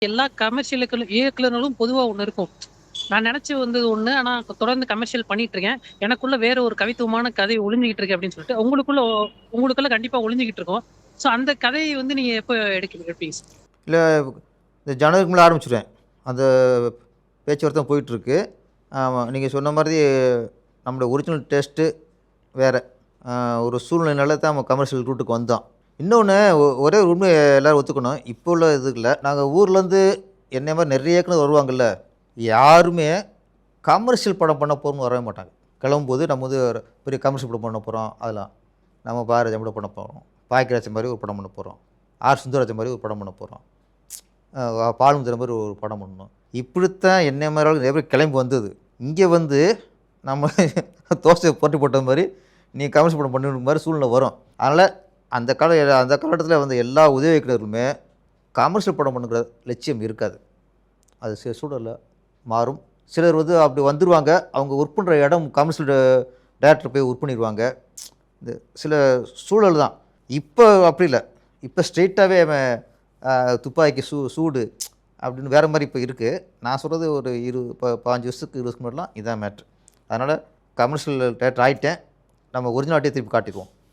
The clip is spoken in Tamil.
எல்லா கமர்ஷியல் இயக்குனர்களும் பொதுவா ஒண்ணு இருக்கும். நான் நெனச்சு வந்தது ஒண்ணு. ஆனா தொடர்ந்து கமர்ஷியல் பண்ணிட்டு இருக்கேன். எனக்குள்ள வேற ஒரு கவித்துவமான கதை ஒளிஞ்சுகிட்டு இருக்கு அப்படின்னு சொல்லிட்டு, உங்களுக்குள்ள கண்டிப்பா ஒளிஞ்சுகிட்டு இருக்கும். சோ அந்த கதையை வந்து நீங்க எப்ப எடுப்பீங்க சார்? இல்ல இந்த ஜனவரிக்கு மேல ஆரம்பிச்சுருவேன். அந்த பேச்சுவார்த்தை போயிட்டுருக்கு. ஆமா. நீங்க சொன்ன மாதிரி நம்முடைய ஒரிஜினல் டேஸ்ட்டு வேற. அ ஒரு சூழ்நிலைனால தான் நம்ம கமர்ஷியல் ரூட்டுக்கு வந்தோம். இன்னொன்னு ஒரே ஒரு உண்மைய எல்லாரும் ஒத்துக்கணும். இப்போ உள்ள இதுல நாங்க ஊர்லேருந்து என்னைய மாரி நெறைய இயக்குனர் வருவாங்கல்ல. யாருமே கமர்ஷியல் படம் பண்ண போறோம்னு வரவே மாட்டாங்க. கிளம்பும்போது நம்ம வந்து ஒரு பெரிய கமர்ஷியல் படம் பண்ண போறோம். அதெல்லாம். நம்ம பாரதிராஜா கூட பண்ண போறோம். பாக்கியராஜ் மாரி ஒரு படம் பண்ண போறோம். ஆர். சுந்தரராஜன் மாரி ஒரு படம் பண்ண போறோம். பாலுமந்திர மாரி ஒரு படம் பண்ணணும். இப்படித்தான் என்னைய மாரி ஆளுங்க நெறைய பேர் கிளம்பி வந்தது. இங்க வந்து நம்ம தோசைய புரட்டி போட்ட மாரி, நீ கமர்ஷியல் படம் பண்ணணுங்கிற மாரி சூழ்நிலை வரும். அதனால அந்த காலகட்டத்தில வந்த எல்லா உதவி இயக்குனர்களுமே கமர்ஷியல் படம் பண்ணுங்கிற லட்சியம் இருக்காது. அது சூழல்ல மாறும். சிலர் வந்து அப்படி வந்துருவாங்க. அவங்க ஒர்க் பண்ற இடம் கமர்ஷியல் டைரக்டர் போய் ஒர்க் பண்ணிருவாங்க. இந்த சில சூழல் தான். இப்ப அப்படி இல்ல. இப்ப ஸ்ட்ரெயிட்டாவே அவன் துப்பாக்கி சூடு அப்படின்னு வேற மாரி இப்ப இருக்கு. நான் சொல்றது ஒரு 15 வருஷத்துக்கு 20 வருஷத்துக்கு முன்னாடிலாம் இதான் மேட்ரு. அதனால கமர்ஷியல் டைரக்டர் ஆயிட்டேன். நம்ம ஒரிஜினாலிட்டிய திருப்பி காட்டிருவோம்.